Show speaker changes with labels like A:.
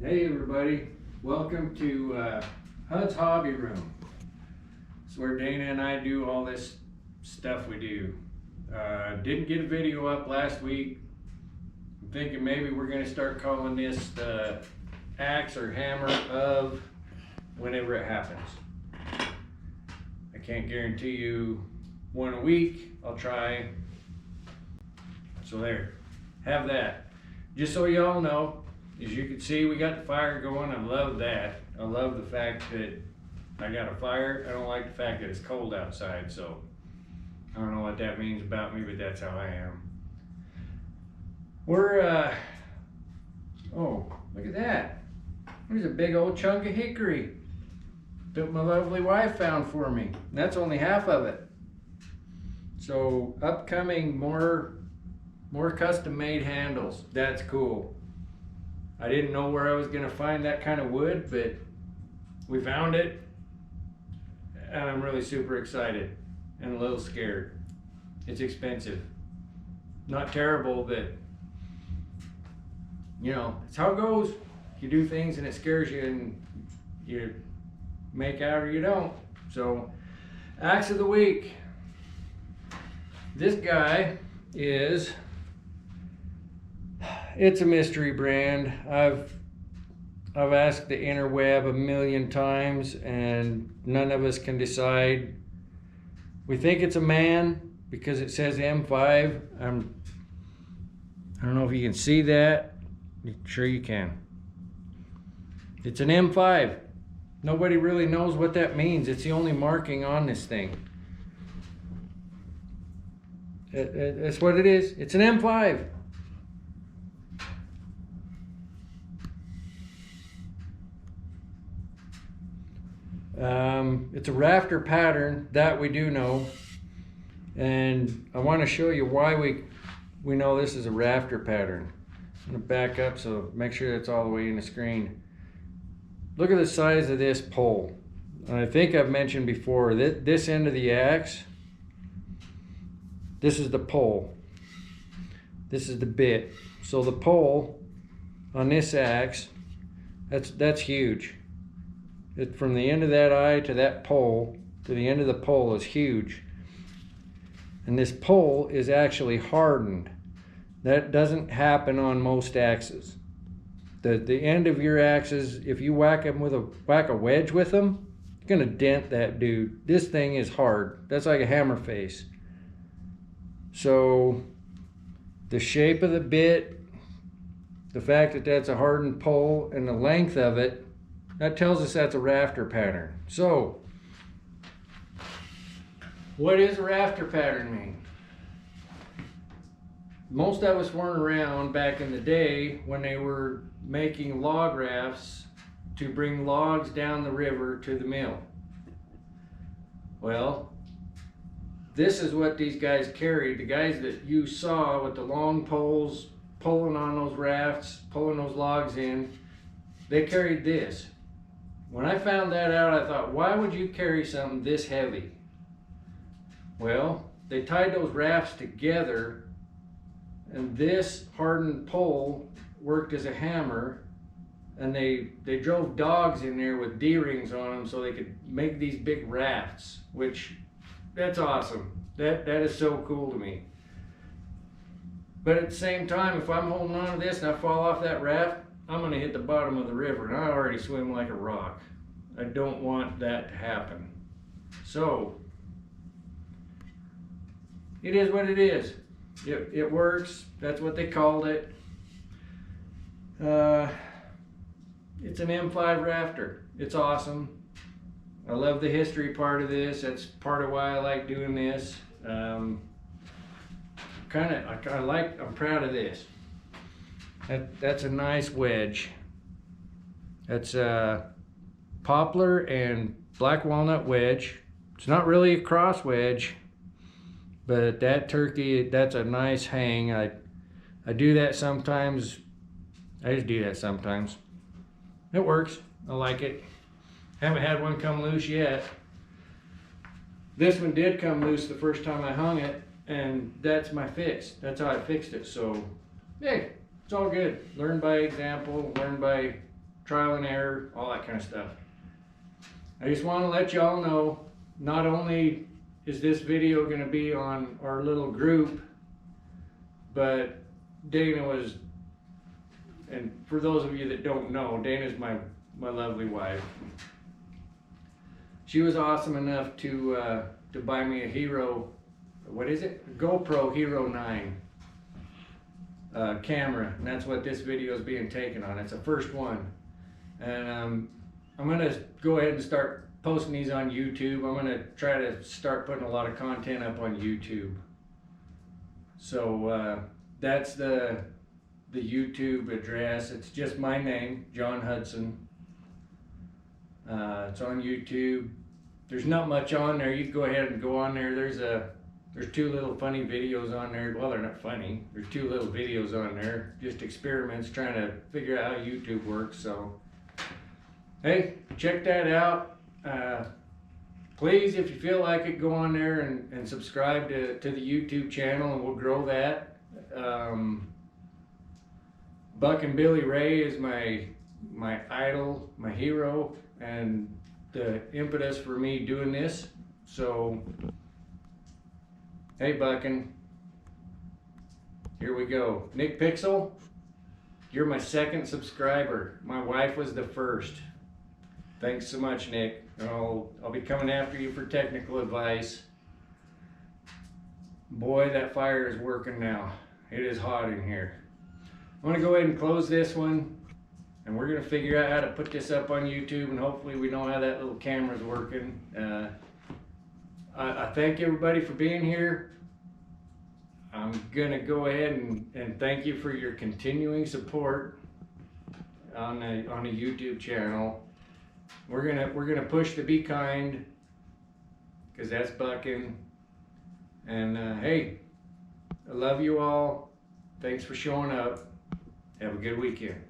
A: Hey everybody, welcome to Hudsons Hobby Room. It's where Dana and I do all this stuff we do. Didn't get a video up last week. I'm thinking maybe we're going to start calling this the axe or hammer of whenever it happens. I can't guarantee you one a week. I'll try. So there, have that. Just so y'all know, as you can see, we got the fire going. I love that. I love the fact that I got a fire. I don't like the fact that it's cold outside, so I don't know what that means about me, but that's how I am. We're, oh, look at that. There's a big old chunk of hickory that my lovely wife found for me. And that's only half of it. So upcoming more custom made handles. That's cool. I didn't know where I was gonna find that kind of wood, but we found it, and I'm really super excited and a little scared. It's expensive. Not terrible, but you know, it's how it goes. You do things and it scares you and you make out or you don't. So, axe of the week. This guy is, it's a mystery brand. I've asked the interweb a million times and none of us can decide. We think it's a man because it says M5. I don't know if you can see that. Sure you can. It's an M5. Nobody really knows what that means. It's the only marking on this thing. That's what it is. It's an M5. It's a Rafter Pattern, that we do know, and I want to show you why we know this is a Rafter Pattern. I'm going to back up so make sure that's all the way in the screen. Look at the size of this pole. And I think I've mentioned before that this end of the axe, this is the pole, this is the bit. So the pole on this axe, that's huge. From the end of that eye to that pole to the end of the pole is huge. And this pole is actually hardened. That doesn't happen on most axes. The end of your axes, if you whack a wedge with them, you're gonna dent that dude. This thing is hard. That's like a hammer face. So the shape of the bit, the fact that that's a hardened pole, and the length of it, that tells us that's a Rafter Pattern. So, what does a Rafter Pattern mean? Most of us weren't around back in the day when they were making log rafts to bring logs down the river to the mill. Well, this is what these guys carried. The guys that you saw with the long poles pulling on those rafts, pulling those logs in, they carried this. When I found that out, I thought, why would you carry something this heavy? Well, they tied those rafts together, and this hardened pole worked as a hammer, and they drove dogs in there with D-rings on them so they could make these big rafts, which, that's awesome. That is so cool to me. But at the same time, if I'm holding on to this and I fall off that raft, I'm gonna hit the bottom of the river, and I already swim like a rock. I don't want that to happen. So, it is what it is. It works. That's what they called it. It's an M5 Rafter. It's awesome. I love the history part of this. That's part of why I like doing this. I'm proud of this. That's a nice wedge. That's a poplar and black walnut wedge. It's not really a cross wedge, but that turkey, that's a nice hang. I do that sometimes. I just do that sometimes. It works. I like it. Haven't had one come loose yet. This one did come loose the first time I hung it, and that's my fix. That's how I fixed it. So, hey, it's all good. Learn by example, learn by trial and error, all that kind of stuff. I just want to let y'all know, not only is this video going to be on our little group, but Dana was, and for those of you that don't know, Dana's my lovely wife. She was awesome enough to buy me a Hero, what is it? GoPro Hero 9 camera, and that's what this video is being taken on. It's the first one, and I'm gonna go ahead and start posting these on YouTube. I'm gonna try to start putting a lot of content up on YouTube. So that's the YouTube address. It's just my name, John Hudson. It's on YouTube. There's not much on there. You can go ahead and go on there. There's two little funny videos on there. Well, they're not funny. There's two little videos on there. Just experiments trying to figure out how YouTube works. So, hey, check that out. Please, if you feel like it, go on there and subscribe to the YouTube channel, and we'll grow that. Buck and Billy Ray is my idol, my hero, and the impetus for me doing this. So, hey Buckin, here we go. Nick Pixel, you're my second subscriber. My wife was the first. Thanks so much, Nick. I'll be coming after you for technical advice. Boy, that fire is working now. It is hot in here. I'm gonna go ahead and close this one, and we're gonna figure out how to put this up on YouTube, and hopefully we know how that little camera's working. I thank everybody for being here. I'm gonna go ahead and thank you for your continuing support on the YouTube channel. We're gonna push to be kind, because that's Buckin'. And hey, I love you all. Thanks for showing up. Have a good weekend.